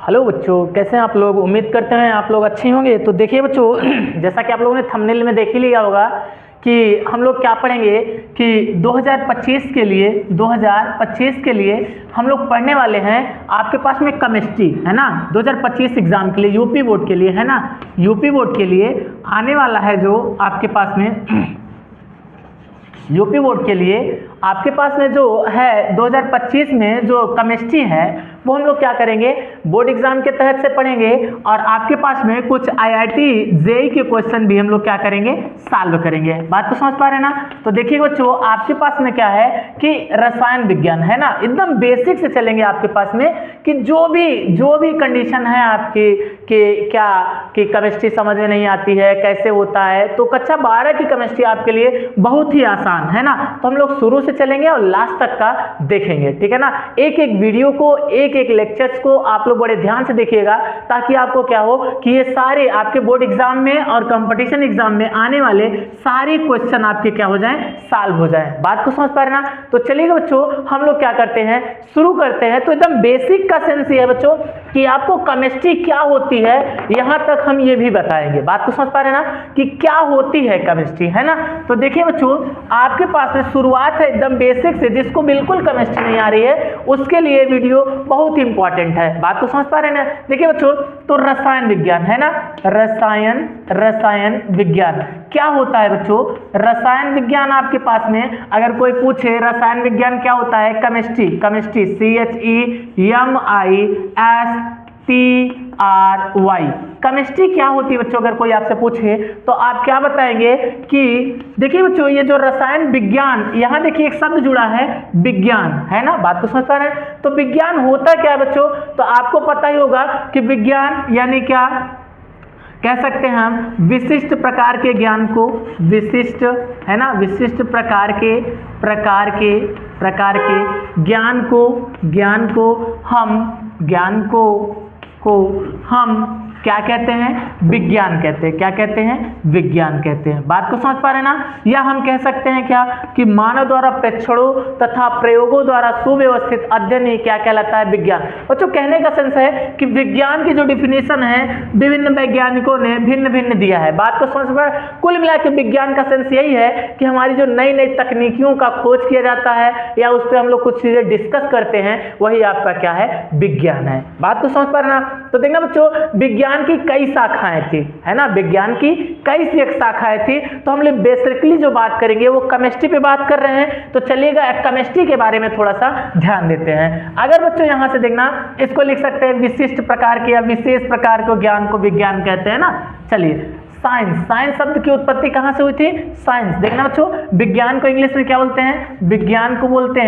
Hello बच्चों, कैसे हैं आप लोग। उम्मीद करते हैं आप लोग अच्छे होंगे। तो देखिए बच्चों, जैसा कि आप लोगों ने थंबनेल में देख ही लिया होगा कि हम लोग क्या पढ़ेंगे कि 2025 के लिए हम लोग पढ़ने वाले हैं। आपके पास में केमिस्ट्री है ना, 2025 एग्जाम के लिए, यूपी बोर्ड के लिए है ना, यूपी बोर्ड के लिए आने वाला है जो आपके पास में यूपी बोर्ड के लिए आपके पास में जो है 2025 में जो केमिस्ट्री है वो हम लोग क्या करेंगे, बोर्ड एग्जाम के तहत से पढ़ेंगे। और आपके पास में कुछ आईआईटी जेईई के क्वेश्चन भी हम लोग क्या करेंगे, सॉल्व करेंगे। बात को समझ पा रहे हैं ना। तो देखिए बच्चों, आपके पास में क्या है कि रसायन विज्ञान है ना, एकदम बेसिक से चलेंगे आपके पास में कि जो भी कंडीशन है आपकी कि क्या कि केमिस्ट्री समझ में नहीं आती है, कैसे होता है, तो कक्षा 12 की केमिस्ट्री आपके लिए बहुत ही आसान है ना। तो हम लोग शुरू से चलेंगे और लास्ट तक का देखेंगे, ठीक है ना। एक एक वीडियो को, एक एक लेक्चर्स को आप लोग बड़े ध्यान से देखिएगा, ताकि आपको क्या हो कि ये सारे आपके बोर्ड एग्जाम में और कंपटीशन एग्जाम में आने वाले सारे क्वेश्चन आपके क्या हो जाएं, सॉल्व हो जाएं। बात को समझ पा रहे ना। तो चलिएगा बच्चों, हम लोग क्या करते हैं, शुरू करते हैं। तो एकदम बेसिक का सेंस ये है बच्चों कि आपको केमिस्ट्री क्या होती है, यहां तक हम ये भी बताएंगे। बात को समझ पा रहे ना कि क्या होती है केमिस्ट्री, है ना। तो देखिए बच्चों, आपके पास में शुरुआत है एकदम बेसिक से। जिसको बिल्कुल केमिस्ट्री नहीं आ रही है उसके लिए वीडियो बहुत इंपॉर्टेंट है। बात को समझ पा रहे हैं ना। देखिए बच्चों, तो रसायन विज्ञान है ना, रसायन विज्ञान क्या होता है बच्चों। रसायन विज्ञान आपके पास में अगर कोई पूछे रसायन विज्ञान क्या होता है, केमिस्ट्री CHEMISTRY केमिस्ट्री क्या होती है बच्चों, अगर कोई आपसे पूछे तो आप क्या बताएंगे कि देखिए बच्चों, ये जो रसायन विज्ञान, यहां देखिए एक शब्द जुड़ा है विज्ञान, है ना। बात को समझ पा रहे हैं। तो विज्ञान होता क्या है बच्चों, तो आपको पता ही होगा कि विज्ञान यानी क्या कह सकते हैं हम, विशिष्ट प्रकार के ज्ञान को, विशिष्ट है ना, विशिष्ट प्रकार के ज्ञान को हम क्या कहते हैं, विज्ञान कहते हैं। क्या कहते हैं, विज्ञान कहते हैं। बात को समझ पा रहे हैं ना। या हम कह सकते हैं क्या कि मानव द्वारा प्रेक्षणों तथा प्रयोगों द्वारा सुव्यवस्थित अध्ययन ही क्या कहलाता है, विज्ञान। बच्चों कहने का सेंस है कि विज्ञान की जो डिफिनेशन है विभिन्न वैज्ञानिकों ने भिन्न भिन्न दिया है। बात को समझ पा, कुल मिला के विज्ञान का सेंस यही है कि हमारी जो नई नई तकनीकियों का खोज किया जाता है या उस पर हम लोग कुछ चीजें डिस्कस करते हैं, वही आपका क्या है, विज्ञान है। बात को समझ पा रहे ना। तो देखना बच्चों, विज्ञान की कई शाखाएं थी, है ना, विज्ञान की कई शाखाएं थी। तो हम लोग बेसिकली जो बात करेंगे वो केमिस्ट्री पे बात कर रहे हैं। तो चलिएगा केमिस्ट्री के बारे में थोड़ा सा ध्यान देते हैं। अगर बच्चों यहां से देखना, इसको लिख सकते हैं विशिष्ट प्रकार के या विशेष प्रकार के ज्ञान को विज्ञान कहते हैं ना। चलिए, साइंस शब्द की उत्पत्ति कहां से हुई थी, साइंस। देखना बच्चों, विज्ञान को इंग्लिश में क्या बोलते हैं, विज्ञान को बोलते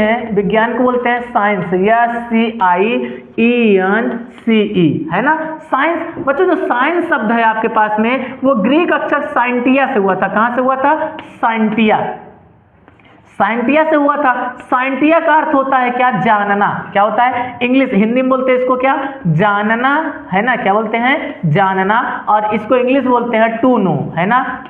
हैं साइंस, SCIENCE, है ना, साइंस। बच्चों जो साइंस शब्द है आपके पास में वो ग्रीक अक्षर साइंटिया से हुआ था। कहां से हुआ था, साइंटिया से हुआ था। साइंटिया का अर्थ होता है क्या, जानना। क्या होता है, इंग्लिश हिंदी में बोलते हैं इसको क्या, जानना, है ना। क्या बोलते हैं, जानना। और इसको इंग्लिश बोलते हैं टू नो, है ना,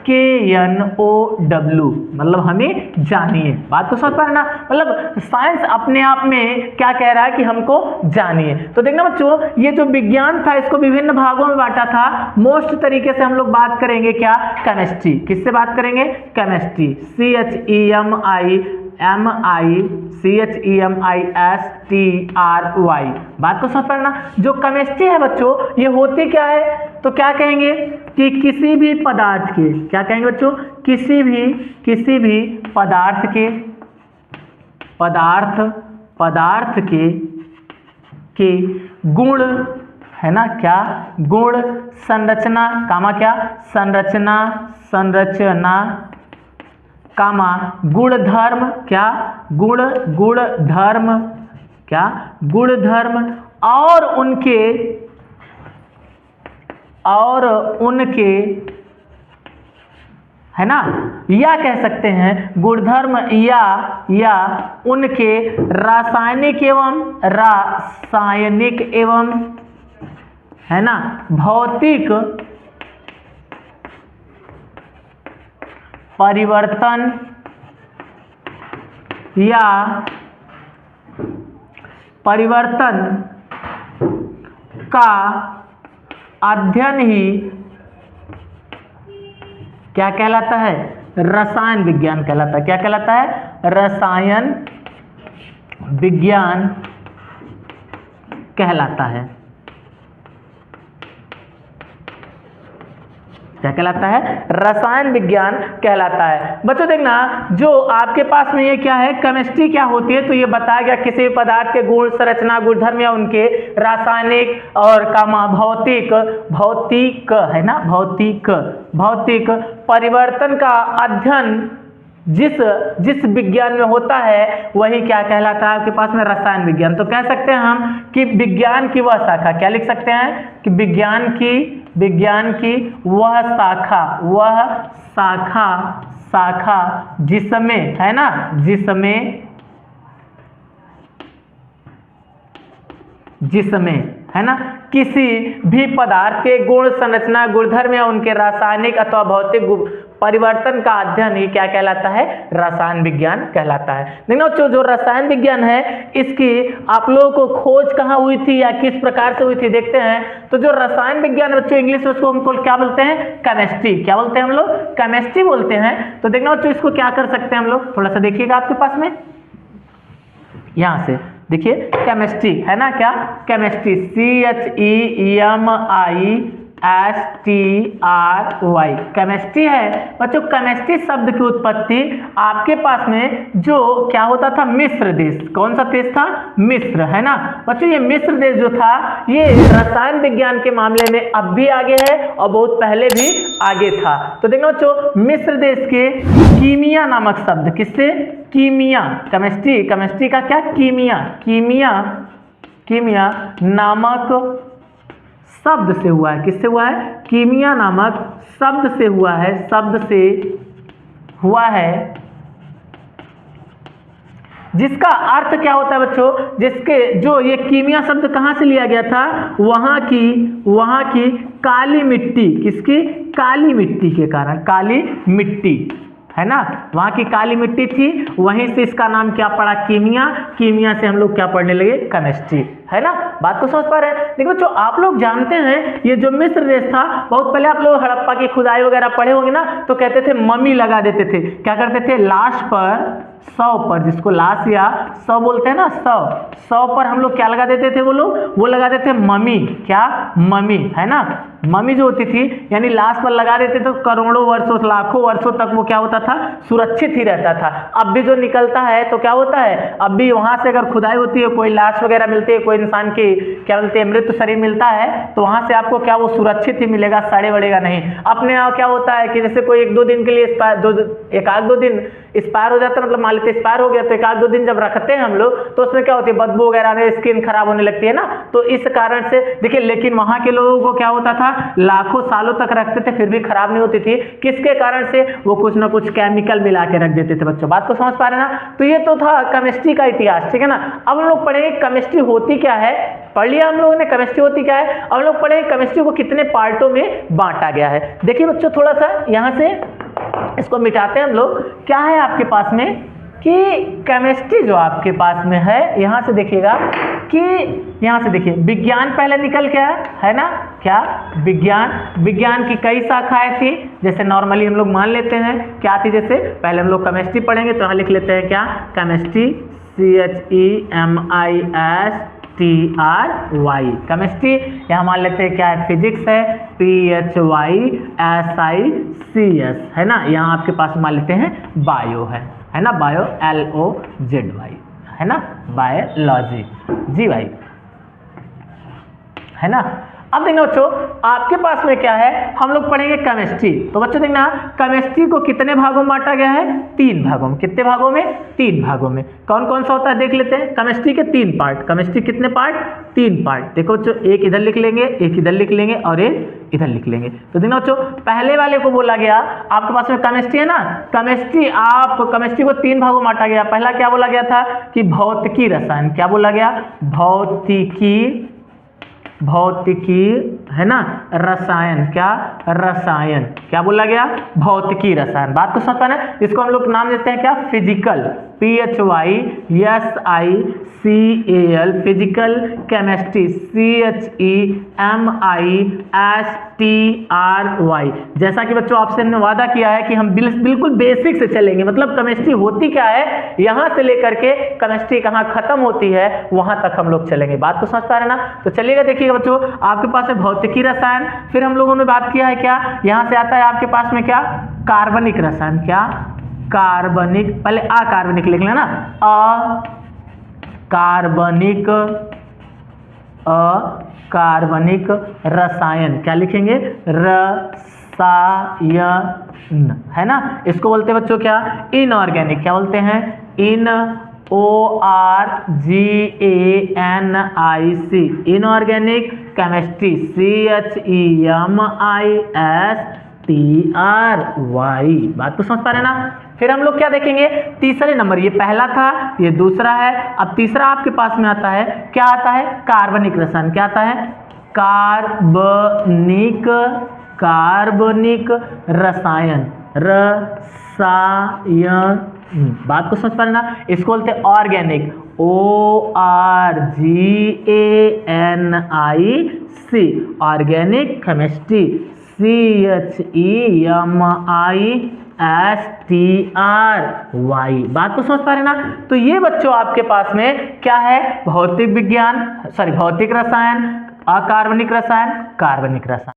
KNOW, मतलब हमें जानिए। बात को समझ पा रहे ना। मतलब साइंस अपने आप में क्या कह रहा है कि हमको जानिए। तो देखना बच्चों, ये जो विज्ञान था इसको विभिन्न भागों में बांटा था। मोस्ट तरीके से हम लोग बात करेंगे क्या, केमिस्ट्री। किससे बात करेंगे, केमिस्ट्री, CHEMISTRY। बात को समझ पाना। जो केमिस्ट्री है बच्चों, ये होती क्या है, तो क्या कहेंगे कि किसी भी पदार्थ के, क्या कहेंगे बच्चों, किसी भी पदार्थ के गुण, है ना, क्या गुण, संरचना, कामा क्या, संरचना कामा गुणधर्म, क्या गुणधर्म, क्या गुणधर्म, और उनके है ना, या कह सकते हैं गुणधर्म या उनके रासायनिक एवं है ना भौतिक परिवर्तन का अध्ययन ही क्या कहलाता है? रसायन विज्ञान कहलाता है। क्या कहलाता है? रसायन विज्ञान कहलाता है। क्या कहलाता है? रसायन विज्ञान कहलाता है। बच्चों देखना, जो आपके पास में ये क्या है, केमिस्ट्री क्या होती है, तो ये बताया गया किसी भी पदार्थ के गुण, संरचना, गुणधर्म या उनके रासायनिक और भौतिक है ना, भौतिक परिवर्तन का अध्ययन जिस विज्ञान में होता है वही क्या कहलाता है आपके पास में? रसायन विज्ञान। तो कह सकते हैं हम कि विज्ञान की वह शाखा, क्या लिख सकते हैं कि विज्ञान की वह शाखा जिसमें, है ना, जिसमें है ना किसी भी पदार्थ के गुण, संरचना, गुणधर्म या उनके रासायनिक अथवा भौतिक परिवर्तन का अध्ययन ही क्या कहलाता है? रसायन विज्ञान कहलाता है। देखना बच्चों, जो रसायन विज्ञान है इसकी आप लोगों को खोज कहाँ हुई थी या किस प्रकार से हुई थी देखते हैं। तो जो रसायन विज्ञान बच्चों, इंग्लिश में उसको हमको क्या बोलते हैं? केमिस्ट्री। क्या बोलते हैं हम लोग? केमिस्ट्री बोलते हैं। तो देखना बच्चों, इसको क्या कर सकते हैं हम लोग, थोड़ा सा देखिएगा आपके पास में, यहाँ से देखिए केमिस्ट्री है ना, क्या केमिस्ट्री, CHEMISTRY केमिस्ट्री है। बच्चों केमिस्ट्री शब्द की उत्पत्ति आपके पास में जो क्या होता था, मिस्र देश, कौन सा देश था? मिस्र, है ना। बच्चों ये मिस्र देश जो था ये रसायन विज्ञान के मामले में अब भी आगे है और बहुत पहले भी आगे था। तो देखो बच्चों, मिस्र देश के कीमिया नामक शब्द, किससे? कीमिया, केमिस्ट्री का क्या? कीमिया नामक शब्द से हुआ है। किससे हुआ है? कीमिया नामक शब्द से हुआ है, जिसका अर्थ क्या होता है बच्चों? जिसके जो ये कीमिया शब्द कहाँ से लिया गया था? वहाँ की काली मिट्टी, किसकी? काली मिट्टी के कारण, काली मिट्टी है ना, वहाँ की काली मिट्टी थी, वहीं से इसका नाम क्या पड़ा? कीमिया से हम लोग क्या पढ़ने लगे? केमिस्ट्री, है ना। बात को समझ पा रहे हैं? देखो जो आप लोग जानते हैं ये जो मिस्र देश था, बहुत पहले आप लोग हड़प्पा की खुदाई वगैरह पढ़े होंगे ना, तो कहते थे मम्मी लगा देते थे। क्या करते थे? लाश पर, सौ पर, जिसको लाश या सौ बोलते हैं ना, सौ पर हम लोग क्या लगा देते थे? वो लगा देते थे मम्मी। क्या? मम्मी, है ना। मम्मी जो होती थी यानी लाश पर लगा देते तो करोड़ों वर्षों, लाखों वर्षों तक वो क्या होता था? सुरक्षित ही रहता था। अब भी जो निकलता है तो क्या होता है, अब भी वहां से अगर खुदाई होती है, कोई लाश वगैरह मिलती है, कोई इंसान की क्या बोलते हैं मृत शरीर मिलता है, तो वहां से आपको क्या वो सुरक्षित ही मिलेगा, सड़े बढ़ेगा नहीं। अपने यहाँ क्या होता है कि जैसे कोई 1-2 दिन के लिए एक आध दो दिन एक्सपायर हो जाता है, मतलब मान लेते एक्सपायर हो गया तो 1-2 दिन जब रखते हैं हम लोग तो उसमें क्या होती है? बदबू वगैरह आने, स्किन खराब होने लगती है ना। तो इस कारण से देखिए, लेकिन वहां के लोगों को क्या होता था? लाखों सालों तक रखते थे फिर भी खराब नहीं होती थी। किसके कारण से? वो कुछ ना कुछ केमिकल मिला के रख देते थे। बच्चों बात को समझ पा रहे हैं ना। तो ये तो था केमिस्ट्री का इतिहास, ठीक है ना। अब हम लोग पढ़ेंगे केमिस्ट्री होती क्या है। पढ़ लिया हम लोगों ने केमिस्ट्री होती क्या है। अब हम लोग पढ़ेंगे केमिस्ट्री को कितने पार्टों में बांटा गया है। देखिए बच्चों, थोड़ा सा यहाँ से इसको मिटाते हैं हम लोग। क्या है आपके पास में कि केमिस्ट्री जो आपके पास में है, यहाँ से देखिएगा कि यहाँ से देखिए विज्ञान पहले निकल के आया है ना। क्या? विज्ञान की कई शाखाएं थी। जैसे नॉर्मली हम लोग मान लेते हैं क्या थी, जैसे पहले हम लोग केमिस्ट्री पढ़ेंगे तो यहाँ लिख लेते हैं क्या? Chemistry, CHEMISTRY chemistry. यहाँ मान लेते हैं क्या है? फिजिक्स है, PHYSICS है ना। यहाँ आपके पास मान लेते हैं बायो है ना, बायो LOZY है ना, बायोलॉजी जी भाई, है ना। अब देखना बच्चों, आपके पास में क्या है, हम लोग पढ़ेंगे केमिस्ट्री। तो बच्चों देखना, केमिस्ट्री को कितने भागों में बांटा गया है? 3 भागों में। कितने भागों में? 3 भागों में। कौन कौन सा होता है देख लेते हैं। केमिस्ट्री के 3 पार्ट। केमिस्ट्री कितने पार्ट? 3 पार्ट। देखो बच्चों, एक इधर लिख लेंगे, एक इधर लिख लेंगे और एक इधर लिख लेंगे। तो देखना बच्चों, पहले वाले को बोला गया, आपके पास में केमिस्ट्री है ना, केमिस्ट्री को 3 भागों में बांटा गया। पहला क्या बोला गया था कि भौतिकी रसायन। क्या बोला गया? भौतिकी है ना, रसायन, क्या रसायन, क्या बोला गया, भौतिकी रसायन। बात को समझ पाना, इसको हम लोग नाम देते हैं क्या, physical, PHYSICAL, physical chemistry, CHEMISTRY। जैसा कि बच्चों आपसे हमने वादा किया है कि हम बिल्कुल बेसिक से चलेंगे, मतलब केमिस्ट्री होती क्या है, यहां से लेकर के केमिस्ट्री कहां खत्म होती है वहां तक हम लोग चलेंगे। बात को समझ पा रहे ना, तो चलिएगा देखिएगा बच्चों, आपके पास है भौतिकी रसायन, फिर हम लोगों ने बात किया है क्या, यहां से आता है आपके पास में क्या, कार्बनिक रसायन, क्या कार्बनिक, पहले अकार्बनिक लिख लेना, अकार्बनिक रसायन, क्या लिखेंगे, रसायन, है ना। इसको बोलते हैं बच्चों क्या, इनऑर्गेनिक, क्या बोलते हैं, ORGANIC, इनऑर्गेनिक केमिस्ट्री, CHEMISTRY। बात को समझ पा रहे ना। फिर हम लोग क्या देखेंगे, तीसरे नंबर, ये पहला था, ये दूसरा है, अब तीसरा आपके पास में आता है, क्या आता है, कार्बनिक रसायन, क्या आता है, कार्बनिक रसायन, बात को समझ पा रहे ना। इसको बोलते हैं organic, ORGANIC, organic chemistry, CHEMISTRY। बात को समझ पा रहे ना। तो ये बच्चों आपके पास में क्या है, भौतिक विज्ञान, भौतिक रसायन, अकार्बनिक रसायन, कार्बनिक रसायन।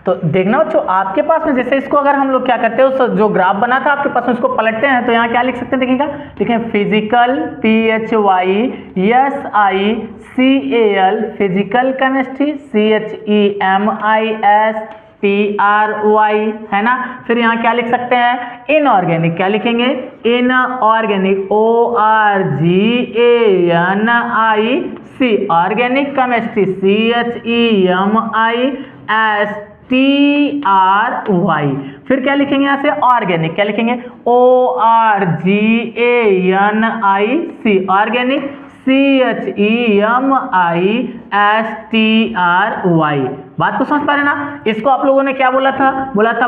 तो देखना बच्चों आपके पास में, जैसे इसको अगर हम लोग क्या करते हैं, उस जो ग्राफ बना था आपके पास में, उसको पलटते हैं, तो यहाँ क्या लिख सकते हैं, देखिएगा, लिखें physical, PHYSICAL, physical chemistry, CHEMISTRY, है ना। फिर यहाँ क्या लिख सकते हैं, इनऑर्गेनिक, क्या लिखेंगे, inorganic, ORGANIC, organic chemistry, CHEMISTRY। फिर क्या लिखेंगे यहाँ से, ऑर्गेनिक, क्या लिखेंगे, ORGANIC, ऑर्गेनिक, CHEMISTRY। बात को समझ पा रहे ना। इसको आप लोगों ने क्या बोला था,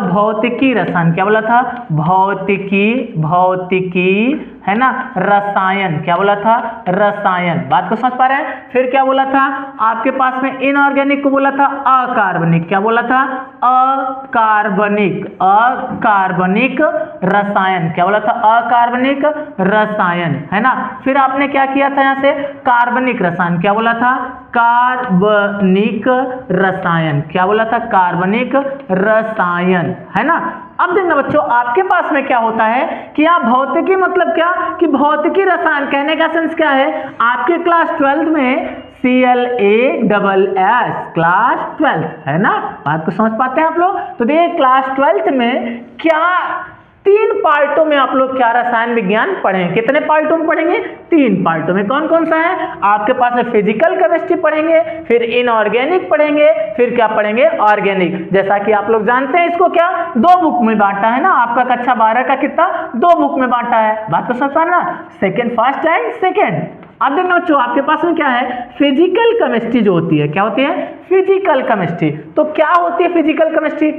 भौतिकी रसायन, क्या बोला था, भौतिकी, है ना, रसायन, क्या बोला था, रसायन। बात को समझ पा रहे हैं। फिर क्या बोला था आपके पास में, इनऑर्गेनिक को बोला था अकार्बनिक, क्या बोला था, अकार्बनिक रसायन, क्या बोला था, अकार्बनिक रसायन, है ना। फिर आपने क्या किया था, यहाँ से कार्बनिक रसायन, क्या बोला था, कार्बनिक रसायन, क्या बोला था, कार्बनिक रसायन, है ना। अब देखना बच्चों आपके पास में क्या होता है कि यहाँ भौतिकी मतलब क्या, कि भौतिकी रसायन, कहने का सेंस क्या है, आपके क्लास 12th में CLASS, क्लास 12th, है ना। बात को समझ पाते हैं आप लोग। तो देखिए क्लास 12th में क्या 3 पार्टों में आप लोग क्या रसायन विज्ञान पढ़ेंगे, कितने पार्टों में पढ़ेंगे, 3 पार्टों में। कौन कौन सा है आपके पास में, फिजिकल केमिस्ट्री पढ़ेंगे, फिर इनऑर्गेनिक पढ़ेंगे, फिर क्या पढ़ेंगे, ऑर्गेनिक। जैसा कि आप लोग जानते हैं इसको क्या 2 बुक में बांटा है ना, आपका कक्षा 12 का कितना 2 बुक में बांटा है। बात को समझ ना, सेकेंड, फर्स्ट एंड सेकेंड। अब देखना बच्चों आपके पास में क्या है, फिजिकल केमिस्ट्री जो होती है, क्या होती है, फिजिकल केमिस्ट्री। तो क्या होती है फिजिकल केमिस्ट्री,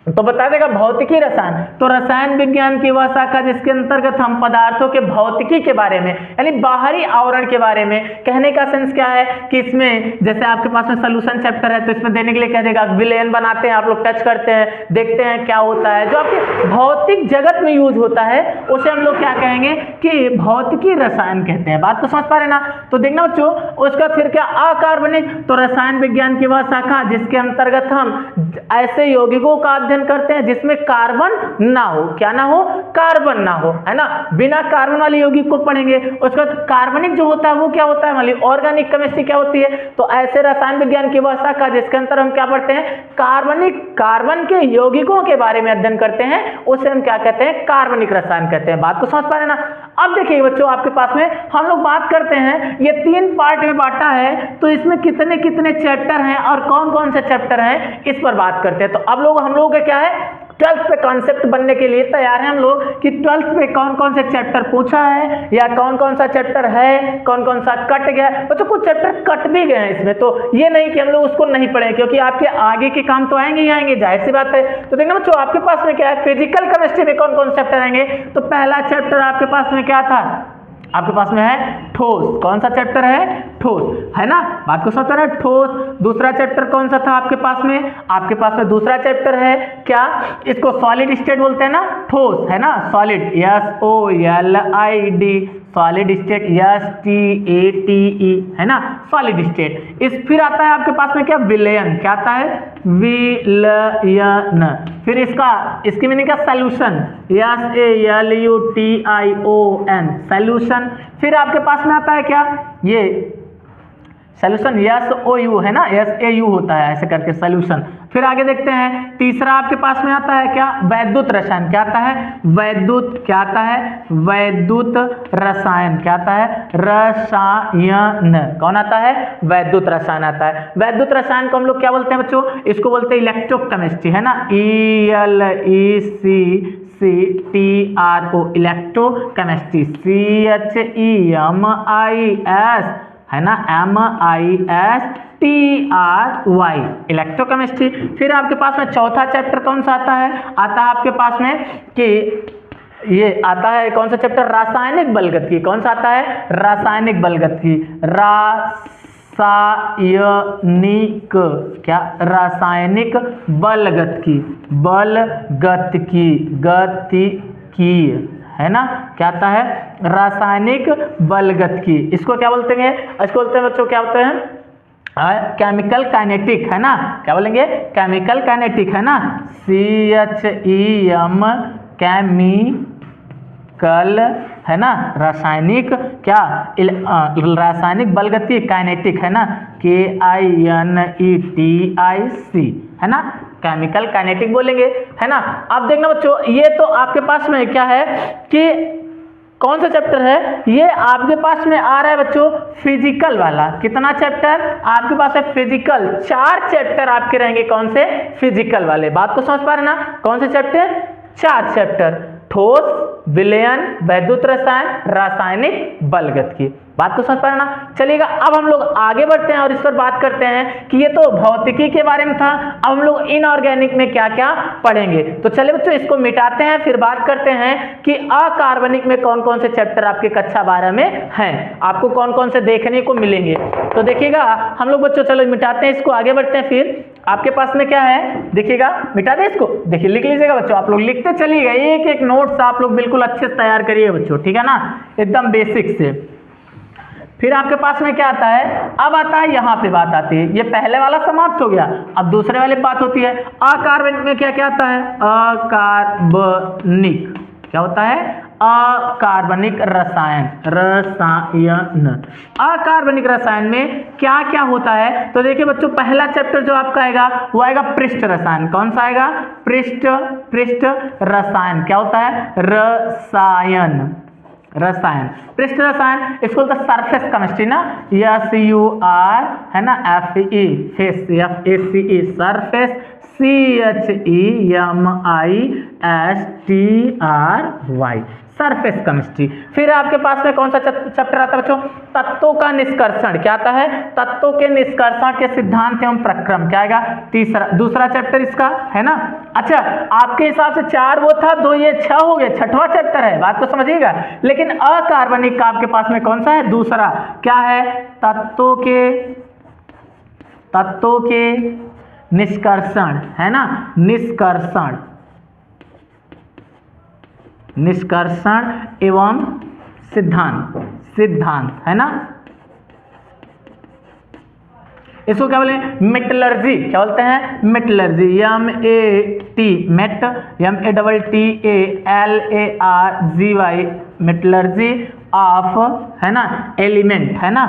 तो बता देगा भौतिकी रसायन, तो रसायन विज्ञान की वह शाखा जिसके अंतर्गत हम पदार्थों के भौतिकी के बारे में, यानी बाहरी आवरण के बारे में, कहने का सेंस क्या है कि इसमें जैसे आपके पास में सॉल्यूशन चैप्टर है, तो इसमें देने के लिए कह देगा विलयन बनाते हैं, आप लोग टच करते हैं, देखते हैं क्या होता है, जो आपके भौतिक जगत में यूज होता है उसे हम लोग क्या कहेंगे कि भौतिकी रसायन कहते हैं। बात को समझ पा रहे ना। तो देखना बच्चों उसका फिर क्या, अकार्बनिक, तो रसायन विज्ञान की वह शाखा जिसके अंतर्गत हम ऐसे यौगिकों का अध्ययन करते हैं जिसमें कार्बन ना हो, क्या ना हो, कार्बन ना हो, है ना। बिना कार्बन वाले यौगिक को पढ़ेंगे। उसका कार्बनिक जो होता है वो क्या होता है, मान लीजिए ऑर्गेनिक केमिस्ट्री क्या होती है, तो ऐसे रसायन विज्ञान की वह शाखा जिसके अंदर हम क्या पढ़ते हैं, कार्बन के यौगिकों के बारे में अध्ययन करते हैं, उसे हम क्या कहते हैं, कार्बनिक रसायन कहते हैं। बात को समझ पा रहे ना। अब देखिए बच्चों आपके पास में हम लोग बात करते हैं, ये 3 पार्ट में बांटा है, तो इसमें कितने कितने चैप्टर हैं और कौन कौन से चैप्टर हैं, इस पर बात करते हैं। तो अब हम लोग क्या है, 12th पे कॉन्सेप्ट बनने के लिए तैयार हैं हम लोग कि 12th पे कौन कौन से चैप्टर पूछा है या कौन कौन सा चैप्टर है, कौन कौन सा कट गया। बच्चों कुछ चैप्टर कट भी गए हैं इसमें, तो ये नहीं कि हम लोग उसको नहीं पढ़ें, क्योंकि आपके आगे के काम तो आएंगे ही आएंगे, जाहिर सी बात है। तो देखना बच्चों आपके पास में क्या है, फिजिकल केमिस्ट्री में कौन कौन चैप्टर आएंगे। तो पहला चैप्टर आपके पास में क्या था, आपके पास में है ठोस। कौन सा चैप्टर है, ठोस, है ना, बात को समझ रहे हैं, ठोस। दूसरा चैप्टर कौन सा था आपके पास में, आपके पास में दूसरा चैप्टर है क्या, इसको सॉलिड स्टेट बोलते हैं ना, ठोस, है ना, solid, SOLID, solid state, STATE, है ना, सॉलिड स्टेट। इस फिर आता है आपके पास में क्या, विलयन, क्या आता है, विलयन। फिर इसकी मीनिंग क्या, सॉल्यूशन, SALUTION, सॉल्यूशन। फिर आपके पास में आता है क्या, ये सॉल्यूशन, SOU, है ना, SAU होता है ऐसे करके, सॉल्यूशन। फिर आगे देखते हैं, तीसरा आपके पास में आता है क्या, वैद्युत रसायन। क्या आता है, वैद्युत, क्या आता है, वैद्युत रसायन, क्या आता है, रसायन। कौन आता है, वैद्युत रसायन आता है। वैद्युत रसायन को हम लोग क्या बोलते हैं बच्चों, इसको बोलते हैं इलेक्ट्रोकेमिस्ट्री, है ना, ELECTRO, इलेक्ट्रोकेमिस्ट्री, CHEMIS, है ना, MISTRY, इलेक्ट्रोकेमिस्ट्री। फिर आपके पास में चौथा चैप्टर कौन सा आता है आपके पास में कि ये आता है कौन सा चैप्टर, रासायनिक बलगतिकी। कौन सा आता है, रासायनिक बलगतिकी, रासायनिक, क्या, रासायनिक बलगतिकी, गतिकी, है ना, क्या आता है, रासायनिक बलगतिकी। इसको क्या बोलते हैं, इसको बोलते हैं बच्चों, क्या बोलते हैं, केमिकल काइनेटिक, है ना, क्या बोलेंगे, केमिकल काइनेटिक, है ना, CHEM, केमिकल, है ना, रासायनिक, क्या, रासायनिक बलगतिकी, काइनेटिक, है ना, KINETIC, है ना, केमिकल काइनेटिक बोलेंगे, है ना। अब देखना बच्चों, ये तो आपके पास में क्या है कि कौन सा चैप्टर है, ये आपके पास में आ रहा है बच्चों फिजिकल वाला। कितना चैप्टर आपके पास है, फिजिकल, 4 चैप्टर आपके रहेंगे, कौन से, फिजिकल वाले। बात को समझ पा रहे ना, कौन से चैप्टर, 4 चैप्टर, ठोस, विलयन, वैद्युत रसायन, रासायनिक बलगतिकी। बात को समझ पा रहे ना। चलिएगा अब हम लोग आगे बढ़ते हैं और इस पर बात करते हैं कि ये तो भौतिकी के बारे में था, अब हम लोग इनऑर्गेनिक में क्या क्या पढ़ेंगे। तो चलिए बच्चों इसको मिटाते हैं, फिर बात करते हैं कि अकार्बनिक में कौन कौन से चैप्टर आपके कक्षा 12 में हैं, आपको कौन कौन से देखने को मिलेंगे। तो देखिएगा हम लोग बच्चों, चलो मिटाते हैं इसको, आगे बढ़ते हैं। फिर आपके पास में क्या है, देखिएगा, मिटा दे इसको, देखिए लिख लीजिएगा बच्चों, आप लोग लिखते चलिएगा, एक एक नोट्स आप लोग बिल्कुल अच्छे से तैयार करिए बच्चों, ठीक है ना, एकदम बेसिक से। फिर आपके पास में क्या आता है, अब आता है यहाँ पे बात आती है, ये पहले वाला समाप्त हो गया, अब दूसरे वाले बात होती है अकार्बनिक में क्या क्या आता है, अकार्बनिक क्या होता है, अकार्बनिक रसायन, अकार्बनिक रसायन में क्या क्या होता है। तो देखिए बच्चों पहला चैप्टर जो आपका आएगा वो आएगा पृष्ठ रसायन। कौन सा आएगा, पृष्ठ रसायन, क्या होता है, रसायन, पृष्ठ रसायन, इसको बोलते हैं सरफेस केमिस्ट्री ना, SUR, है ना, FE, face, FACE, surface, CHEMISTRY, surface chemistry. फिर आपके पास में कौन सा चैप्टर आता है बच्चों, तत्वों का निष्कर्षण, क्या आता है, तत्वों के निष्कर्षण के सिद्धांत एवं प्रक्रम, क्या आएगा, दूसरा चैप्टर इसका, है ना। अच्छा आपके हिसाब से 4 वो था, 2 ये 6 हो गए, 6वां चैप्टर है, बात को समझिएगा। लेकिन अकार्बनिक का आपके पास में कौन सा है, दूसरा, क्या है, तत्वों के निष्कर्षण, है ना, निष्कर्षण एवं सिद्धांत, है ना। इसको क्या बोले, मेटलर्जी, क्या बोलते हैं, मेटलर्जी, METLARGY, मेटलर्जी ऑफ, है ना, एलिमेंट, है ना,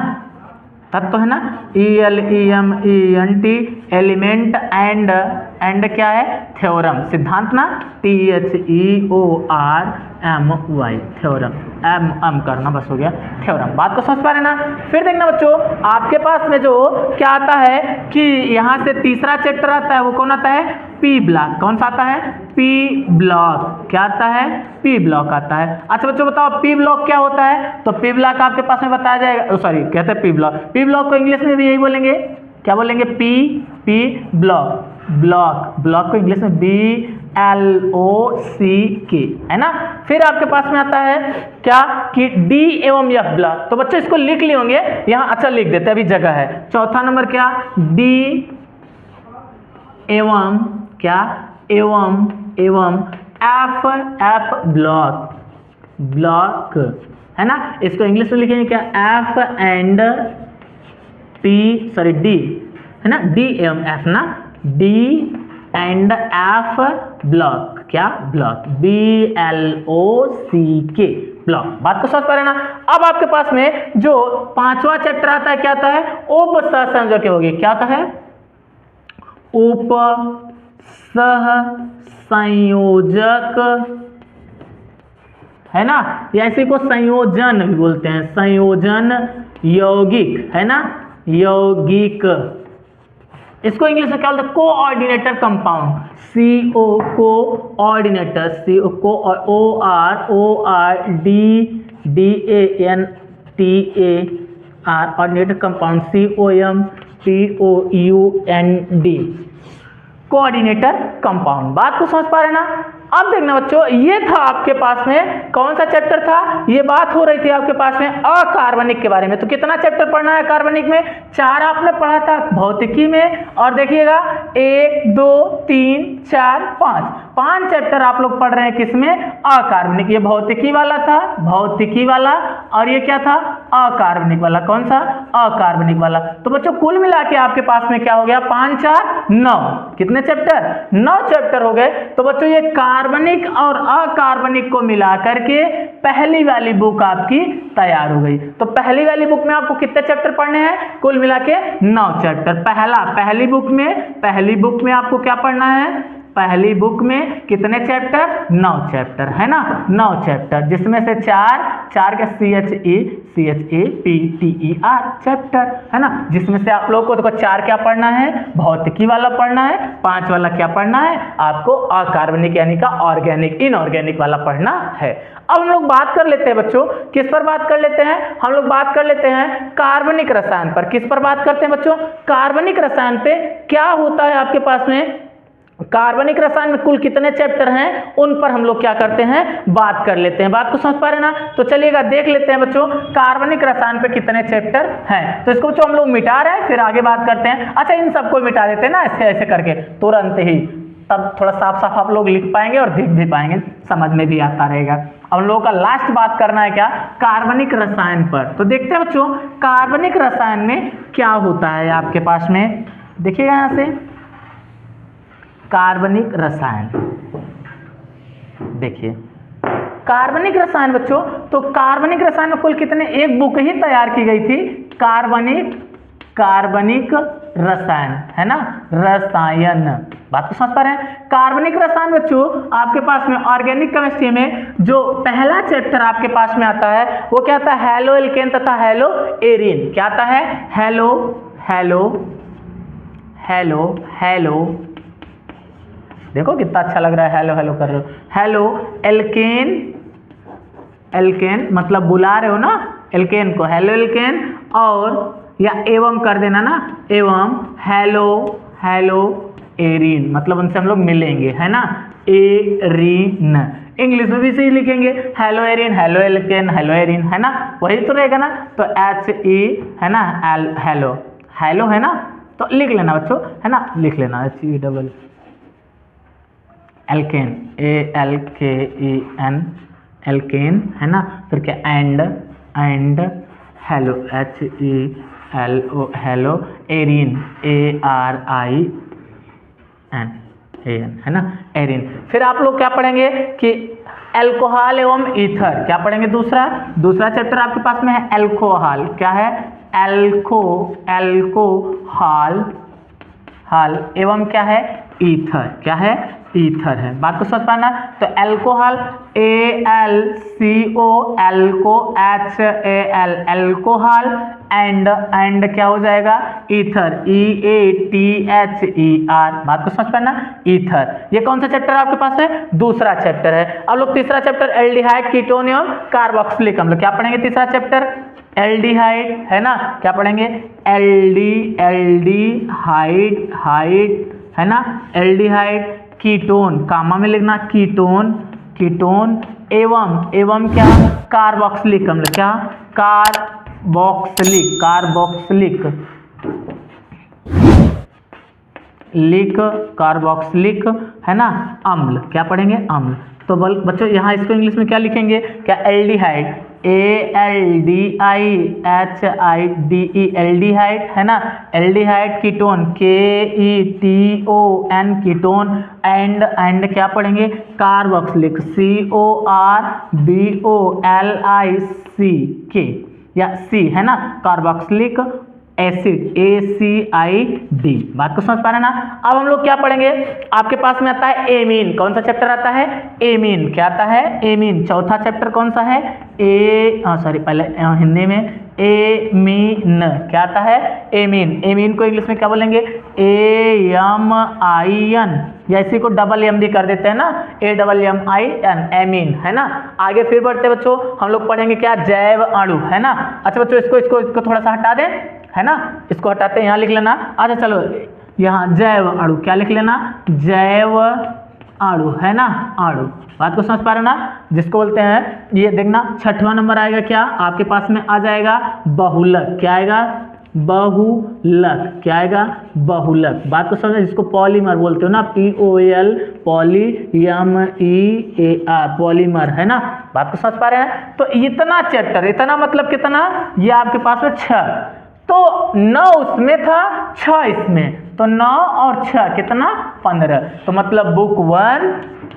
तत्व, है ना, ELEMENT, एलिमेंट एंड एंड क्या है, थ्योरम, सिद्धांत ना, THEORMY, थ्योरम, एम करना बस हो गया, थ्योरम। बात को समझ पा रहे ना। फिर देखना बच्चों, आपके पास में जो क्या आता है कि यहाँ से तीसरा चैप्टर आता है, वो कौन आता है, पी ब्लॉक। कौन सा आता है, पी ब्लॉक। क्या आता है, पी ब्लॉक आता है। अच्छा बच्चों बताओ पी ब्लॉक क्या होता है, तो पी ब्लॉक आपके पास में बताया जाएगा, सॉरी कहते हैं पी ब्लॉक। पी ब्लॉक को इंग्लिश में भी यही बोलेंगे, क्या बोलेंगे, पी ब्लॉक। ब्लॉक को इंग्लिश में BLOCK, है ना। फिर आपके पास में आता है क्या कि D एवं F ब्लॉक। तो बच्चों इसको लिख लिए होंगे यहाँ, अच्छा लिख देते हैं, अभी जगह है। चौथा नंबर क्या, D एवं क्या, एवं F ब्लॉक, है ना। इसको इंग्लिश में लिखेंगे क्या, F and P, sorry D, है ना, D एवं F ना, D एंड F ब्लॉक, क्या ब्लॉक, BLOCK ब्लॉक। बात को समझ पा रहे ना। अब आपके पास में जो पांचवा चैप्टर आता है, क्या आता है, उप सहसंयोजक होगी। क्या आता है, उप सहसंयोजक, है ना, या इसी को संयोजन भी बोलते हैं, संयोजन यौगिक, है ना, यौगिक। इसको इंग्लिश में क्या बोलते हैं, coordinator compound, CO coordinator, CO को, ORDNATAR ordinator compound, COMPOUND coordinator compound. बात को समझ पा रहे ना। अब देखना बच्चों, ये था आपके पास में कौन सा चैप्टर था, ये बात हो रही थी आपके पास में अकार्बनिक के बारे में। तो कितना चैप्टर पढ़ना है कार्बनिक में, 4 आपने पढ़ा था भौतिकी में, और देखिएगा 1 2 3 4 5 चैप्टर आप लोग पढ़ रहे हैं किसमें, अकार्बनिक। ये भौतिकी वाला था, भौतिकी वाला, और ये क्या था, अकार्बनिक वाला। कौन सा, अकार्बनिक वाला। तो बच्चों कुल मिला के आपके पास में क्या हो गया, 5 4 9, कितने चैप्टर, 9 चैप्टर हो गए। तो बच्चों ये कार्बनिक और अकार्बनिक को मिला करके पहली वाली बुक आपकी तैयार हो गई। तो पहली वाली बुक में आपको कितने चैप्टर पढ़ने हैं, कुल मिला के 9 चैप्टर। पहली बुक में आपको क्या पढ़ना है, पहली बुक में कितने चैप्टर, 9 चैप्टर, है ना, 9 चैप्टर, जिसमें से 4 के CHEPTER चैप्टर, है ना, जिसमें से आप लोगों को देखो 4 क्या पढ़ना है, भौतिकी वाला पढ़ना है, 5 वाला क्या पढ़ना है आपको, अकार्बनिक यानी का ऑर्गेनिक, इनऑर्गेनिक वाला पढ़ना है। अब हम लोग बात कर लेते हैं बच्चों, किस पर बात कर लेते हैं, हम लोग बात कर लेते हैं कार्बनिक रसायन पर। किस पर बात करते हैं बच्चों, कार्बनिक रसायन पे क्या होता है आपके पास में, कार्बनिक रसायन में कुल कितने चैप्टर हैं, उन पर हम लोग क्या करते हैं, बात कर लेते हैं। बात को समझ पा रहे ना। तो चलिएगा देख लेते हैं बच्चों कार्बनिक रसायन पे कितने चैप्टर हैं। तो इसको बच्चों हम लोग मिटा रहे हैं, फिर आगे बात करते हैं। अच्छा इन सबको मिटा देते हैं ना, ऐसे ऐसे करके तुरंत ही, तब थोड़ा साफ साफ आप लोग लिख पाएंगे और देख भी पाएंगे, समझ में भी आता रहेगा। अब हम लोगों का लास्ट बात करना है क्या, कार्बनिक रसायन पर। तो देखते हैं बच्चों कार्बनिक रसायन में क्या होता है आपके पास में, देखिएगा यहाँ से कार्बनिक रसायन, देखिए कार्बनिक रसायन बच्चों। तो कार्बनिक रसायन में कुल कितने, एक बुक ही तैयार की गई थी, कार्बनिक रसायन, है ना, रसायन। बात तो समझ पा रहे हैं। कार्बनिक रसायन बच्चों आपके पास में ऑर्गेनिक केमिस्ट्री में जो पहला चैप्टर आपके पास में आता है वो क्या आता है, हेलो एल्केन तथा हेलो एरिन। क्या आता है, हेलो, देखो कितना अच्छा लग रहा है, हेलो कर रहे हो, हेलो एल्केन मतलब बुला रहे हो ना एल्केन को, हेलो एल्केन, और या एवं कर देना ना, एवं हेलो एरिन, मतलब उनसे हम लोग मिलेंगे, है ना, एरिन। इंग्लिश में भी इसे लिखेंगे, hello Erin, halo alkane, hello Erin, है ना, वही तो रहेगा ना। तो HE है ना, हेलो है ना, तो लिख लेना बच्चों, है ना, लिख लेना HE एल्केन, ALKEN एल्केन, है ना। फिर क्या, and hello, HELO hello, Erin ARIN, है ना, एरिन। फिर आप लोग क्या पढ़ेंगे कि एल्कोहल एवं ईथर, क्या पढ़ेंगे, दूसरा चैप्टर आपके पास में है एल्कोहल। क्या है, एल्कोहल एवं क्या है, ईथर। क्या है? ईथर है। बात को समझ पाना। तो alcohol AlCO, अल्को HAL, alcohol and क्या हो जाएगा? Ether EATHER। बात को समझ पाना, ईथर। ये कौन सा चैप्टर आपके पास है? दूसरा चैप्टर है। अब लोग तीसरा चैप्टर एल्डिहाइड, कीटोन एवं कार्बोक्सिलिक अम्ल। क्या पढ़ेंगे? तीसरा चैप्टर एल्डिहाइड है ना। क्या पढ़ेंगे? एल्डिहाइड है ना, एल्डिहाइड, कीटोन, कामा में लिखना, कीटोन एवं क्या? कार्बोक्सिलिक अम्ल। क्या? कार्बोक्सिलिक है ना, अम्ल। क्या पढ़ेंगे? अम्ल। तो बच्चों यहाँ इसको इंग्लिश में क्या लिखेंगे? क्या? एल्डिहाइड, ALDIHIDE, एल्डिहाइड है ना, aldehyde, ketone KETON, ketone and क्या पढ़ेंगे? कार्बोक्सिलिक, CORBOLIC या C है ना, कार्बोक्सिलिक एसिड ACID। बात को समझ पा रहे हैं ना। अब हम लोग क्या पढ़ेंगे? आपके पास में आता है एमीन। कौन सा चैप्टर आता है? एमीन। क्या आता है? एमीन। चौथा चैप्टर कौन सा है? पहले हिंदी में एमीन। क्या आता है? एमीन। एमीन को इंग्लिश में क्या बोलेंगे? AMIN, या इसी को डबल एम भी कर देते हैं ना, AMMIN, एमीन है ना। आगे फिर बढ़ते बच्चों, हम लोग पढ़ेंगे क्या? जैव अणु है ना। अच्छा बच्चों, इसको थोड़ा सा हटा दें है ना, इसको हटाते हैं, यहाँ लिख लेना। अच्छा चलो, यहाँ जैव अणु। क्या लिख लेना? जैव अणु है ना, अणु। बात को समझ पा रहे हो ना, जिसको बोलते हैं, ये देखना 6वां नंबर आएगा क्या आपके पास में? आ जाएगा बहुलक। क्या आएगा? बहुलक। क्या आएगा? बहुलक। बात को समझ, जिसको पॉलीमर बोलते हो ना, POL, POLYMER, पॉलीमर है ना। बात को समझ पा रहे हैं। तो इतना चैप्टर, इतना मतलब कितना? ये आपके पास में 6, तो 9 उसमें था, 6 इसमें, तो 9 और 6 कितना? 15। तो मतलब बुक 1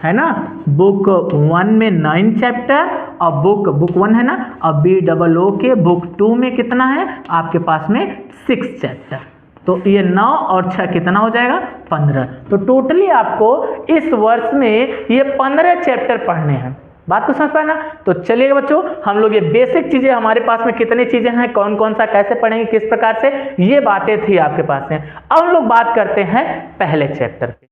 है ना, बुक 1 में 9 चैप्टर, और बुक 1 है ना, और BOO के बुक 2 में कितना है आपके पास में? 6 चैप्टर। तो ये 9 और 6 कितना हो जाएगा? 15। तो टोटली आपको इस वर्ष में ये 15 चैप्टर पढ़ने हैं। बात को समझ पाए ना। तो चलिए बच्चों, हम लोग ये बेसिक चीजें, हमारे पास में कितनी चीजें हैं, कौन कौन सा कैसे पढ़ेंगे, किस प्रकार से, ये बातें थी आपके पास में। अब हम लोग बात करते हैं पहले चैप्टर पे।